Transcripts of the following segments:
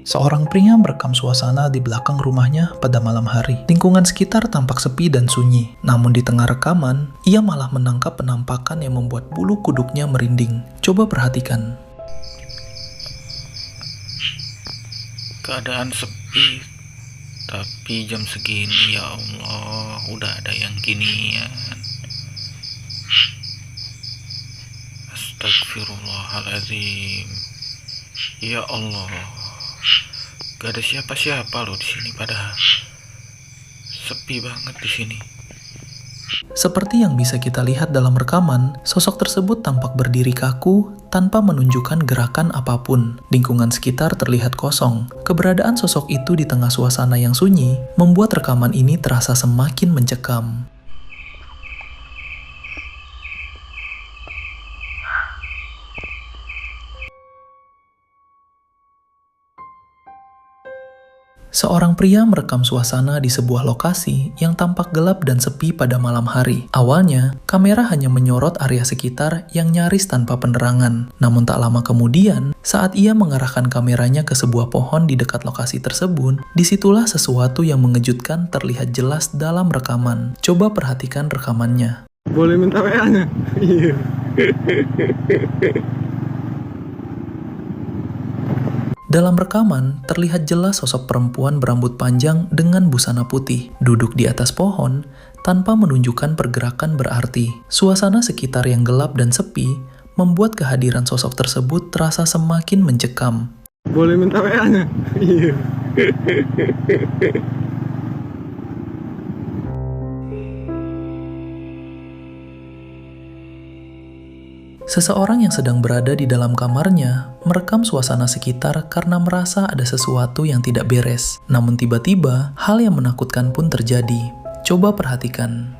Seorang pria merekam suasana di belakang rumahnya pada malam hari. Lingkungan sekitar tampak sepi dan sunyi. Namun di tengah rekaman, ia malah menangkap penampakan yang membuat bulu kuduknya merinding. Coba perhatikan. Keadaan sepi, tapi jam segini ya Allah, udah ada yang ginian. Astagfirullahaladzim. Ya Allah, gak ada siapa-siapa loh di sini, padahal sepi banget di sini. Seperti yang bisa kita lihat dalam rekaman, sosok tersebut tampak berdiri kaku tanpa menunjukkan gerakan apapun. Lingkungan sekitar terlihat kosong. Keberadaan sosok itu di tengah suasana yang sunyi membuat rekaman ini terasa semakin mencekam. Seorang pria merekam suasana di sebuah lokasi yang tampak gelap dan sepi pada malam hari. Awalnya, kamera hanya menyorot area sekitar yang nyaris tanpa penerangan. Namun tak lama kemudian, saat ia mengarahkan kameranya ke sebuah pohon di dekat lokasi tersebut, disitulah sesuatu yang mengejutkan terlihat jelas dalam rekaman. Coba perhatikan rekamannya. Boleh minta WA-nya? Iya. Dalam rekaman, terlihat jelas sosok perempuan berambut panjang dengan busana putih, duduk di atas pohon, tanpa menunjukkan pergerakan berarti. Suasana sekitar yang gelap dan sepi, membuat kehadiran sosok tersebut terasa semakin mencekam. Boleh minta WA-nya? Iya. Seseorang yang sedang berada di dalam kamarnya merekam suasana sekitar karena merasa ada sesuatu yang tidak beres. Namun tiba-tiba, hal yang menakutkan pun terjadi. Coba perhatikan.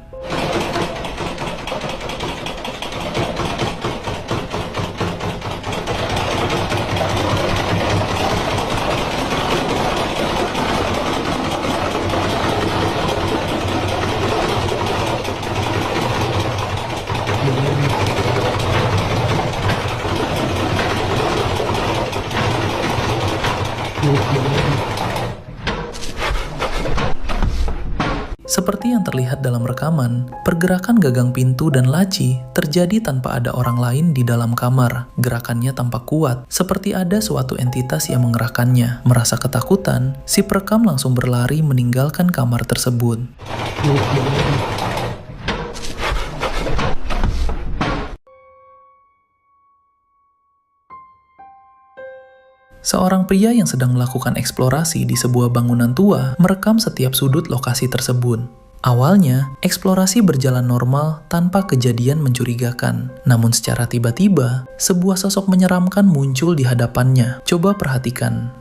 Seperti yang terlihat dalam rekaman, pergerakan gagang pintu dan laci terjadi tanpa ada orang lain di dalam kamar. Gerakannya tampak kuat, seperti ada suatu entitas yang mengerahkannya. Merasa ketakutan, si perekam langsung berlari meninggalkan kamar tersebut. Seorang pria yang sedang melakukan eksplorasi di sebuah bangunan tua merekam setiap sudut lokasi tersebut. Awalnya, eksplorasi berjalan normal tanpa kejadian mencurigakan. Namun secara tiba-tiba, sebuah sosok menyeramkan muncul di hadapannya. Coba perhatikan.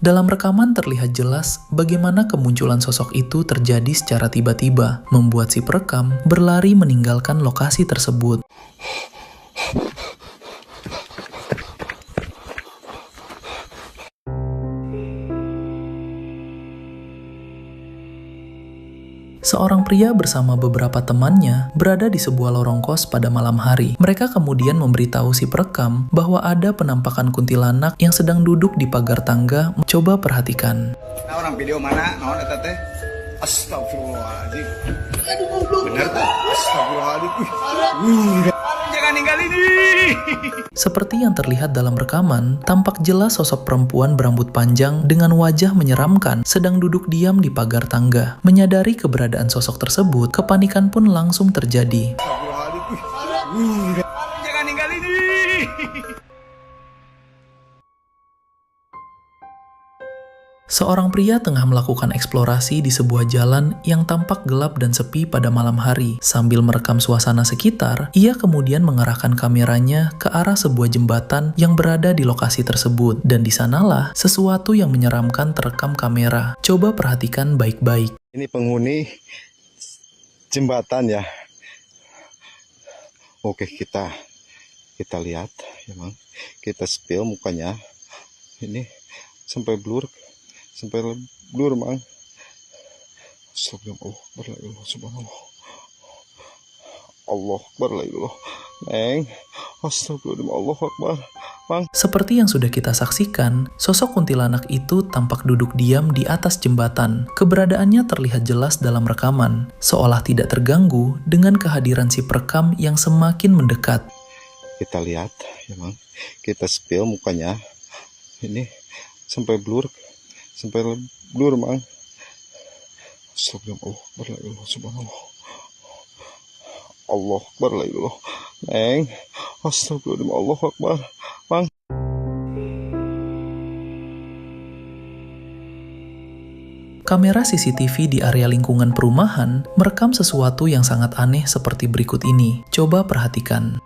Dalam rekaman terlihat jelas bagaimana kemunculan sosok itu terjadi secara tiba-tiba, membuat si perekam berlari meninggalkan lokasi tersebut. Seorang pria bersama beberapa temannya berada di sebuah lorong kos pada malam hari. Mereka kemudian memberitahu si perekam bahwa ada penampakan kuntilanak yang sedang duduk di pagar tangga. Coba perhatikan. Nah, orang video mana? Naon eta teh? Astagfirullahaladzim. Bener tuh. Astagfirullahaladzim. Jangan ninggalin ini. Seperti yang terlihat dalam rekaman, tampak jelas sosok perempuan berambut panjang dengan wajah menyeramkan sedang duduk diam di pagar tangga. Menyadari keberadaan sosok tersebut, kepanikan pun langsung terjadi. Jangan ninggalin ini. Seorang pria tengah melakukan eksplorasi di sebuah jalan yang tampak gelap dan sepi pada malam hari. Sambil merekam suasana sekitar, ia kemudian mengarahkan kameranya ke arah sebuah jembatan yang berada di lokasi tersebut. Dan di sanalah sesuatu yang menyeramkan terekam kamera. Coba perhatikan baik-baik. Ini penghuni jembatan ya. Oke, kita Kita lihat ya Mang, kita spill mukanya ini sampai blur Mang. Astagfirullah, subhanallah, Allah akbar, la ilallah, Neng, astagfirullah, Allah akbar, Mang. Seperti yang sudah kita saksikan, sosok kuntilanak itu tampak duduk diam di atas jembatan. Keberadaannya terlihat jelas dalam rekaman, seolah tidak terganggu dengan kehadiran si perekam yang semakin mendekat. Kita lihat ya Mang, kita spill mukanya ini sampai blur Mang. Astagfirullah, la ilallah, subhanallah, Allah akbar, la ilallah, Neng, astagfirullah, Allah akbar, Mang. Kamera CCTV di area lingkungan perumahan merekam sesuatu yang sangat aneh seperti berikut ini. Coba perhatikan.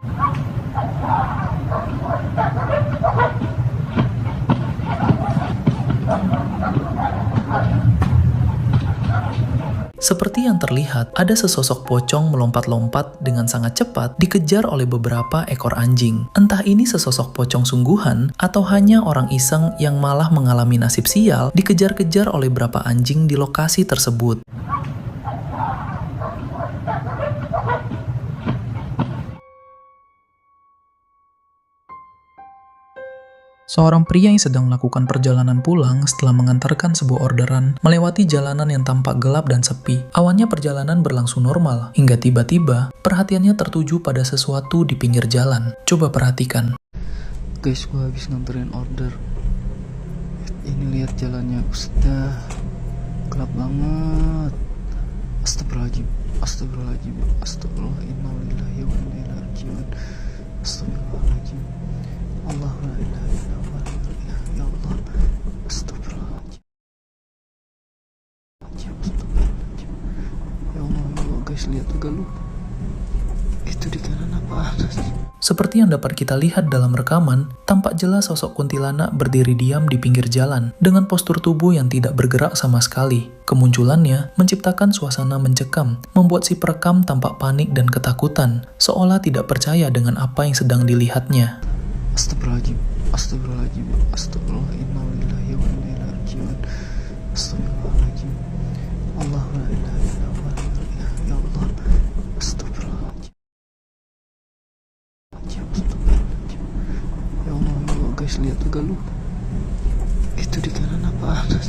Seperti yang terlihat, ada sesosok pocong melompat-lompat dengan sangat cepat dikejar oleh beberapa ekor anjing. Entah ini sesosok pocong sungguhan atau hanya orang iseng yang malah mengalami nasib sial dikejar-kejar oleh beberapa anjing di lokasi tersebut. Seorang pria yang sedang melakukan perjalanan pulang setelah mengantarkan sebuah orderan melewati jalanan yang tampak gelap dan sepi. Awalnya perjalanan berlangsung normal, hingga tiba-tiba perhatiannya tertuju pada sesuatu di pinggir jalan. Coba perhatikan. Guys, gua habis nganterin order. Ini lihat jalannya, ustaz, gelap banget. Astagfirullahaladzim, astagfirullahaladzim, astagfirullah, innalillahi wa inna ilaihi raji'un. Astagfirullahaladzim, Allahu la ilaha illallah, ya Allah, astagfirullahaladzim, astagfirullahaladzim, ya Allah, guys, lihat juga lu, itu di kanan apa atas? Seperti yang dapat kita lihat dalam rekaman, tampak jelas sosok kuntilanak berdiri diam di pinggir jalan dengan postur tubuh yang tidak bergerak sama sekali. Kemunculannya menciptakan suasana mencekam, membuat si perekam tampak panik dan ketakutan, seolah tidak percaya dengan apa yang sedang dilihatnya. Astagfirullahaladzim, astagfirullahaladzim, astagfirullah, innalillahi wa inna ilaihi raji'un. Astagfirullahaladzim, Allahu la ilaha illallah, ya Allah, astagfirullahaladzim, astagfirullahaladzim, ya Allah, guys, lihat juga lu, itu di kanan apa atas?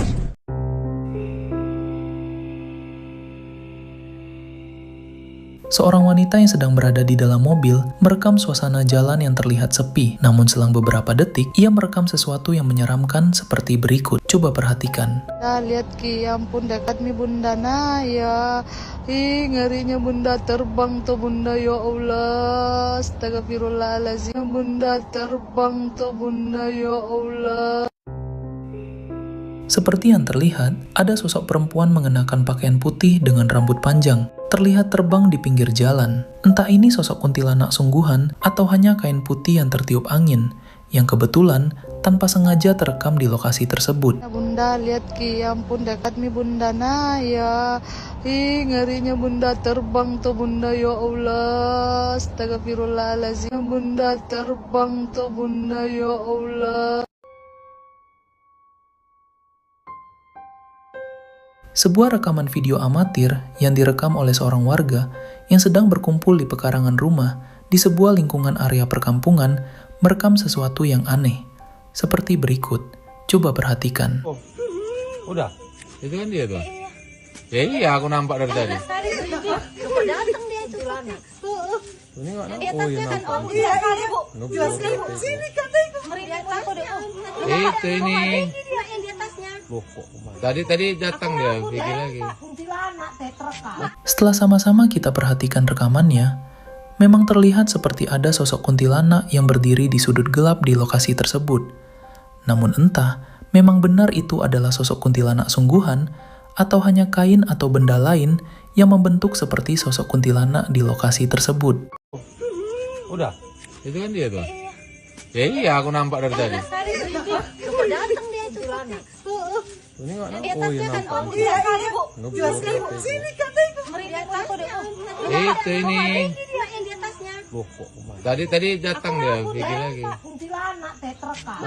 Seorang wanita yang sedang berada di dalam mobil merekam suasana jalan yang terlihat sepi. Namun selang beberapa detik, ia merekam sesuatu yang menyeramkan seperti berikut. Coba perhatikan. Lihat Ki, ya ampun, dekat mi bunda Naya. Ih, ngerinya bunda terbang tuh bunda, ya Allah. Astagfirullahaladzim, bunda terbang tuh bunda, ya Allah. Seperti yang terlihat, ada sosok perempuan mengenakan pakaian putih dengan rambut panjang, terlihat terbang di pinggir jalan. Entah ini sosok kuntilanak sungguhan atau hanya kain putih yang tertiup angin, yang kebetulan tanpa sengaja terekam di lokasi tersebut. Bunda, lihat Ki, ya ampun, dekat mi bunda Naya. Ih, ngerinya bunda terbang tuh bunda, ya Allah. Astagfirullahaladzim, bunda terbang tuh bunda, ya Allah. Sebuah rekaman video amatir yang direkam oleh seorang warga yang sedang berkumpul di pekarangan rumah di sebuah lingkungan area perkampungan merekam sesuatu yang aneh, seperti berikut. Coba perhatikan. Oh, udah? Itu kan dia tuh? Ya iya, aku nampak dari tadi. Datang dia itu. Ini nggak nampak. Di Oh iya atasnya kan, nampak. Om. Iya, Bu. Jelas sekali, Bu. Sini katanya. Meriah aku deh, Om. Itu ini. Ini dia yang di atasnya. Oh, itu ini. Ini dia yang di atasnya. Loh, kok tadi datang dia, gigi lagi. Kuntilanak, terekam. Setelah sama-sama kita perhatikan rekamannya, memang terlihat seperti ada sosok kuntilanak yang berdiri di sudut gelap di lokasi tersebut. Namun entah, memang benar itu adalah sosok kuntilanak sungguhan atau hanya kain atau benda lain yang membentuk seperti sosok kuntilanak di lokasi tersebut. Udah? Itu kan dia tuh? Ya iya, aku nampak dari tadi. Datang dia itu. Ini nggak Di nampak. Oh iya atasnya kan, nampak. Om. Iya, Bu. Jelas sekali, Bu. Sini katanya. Meriah aku deh, Om. Itu ini. Ini dia yang di atasnya. Loh, kok tadi datang dia, pergi lagi. Kuntilanak tetra kak.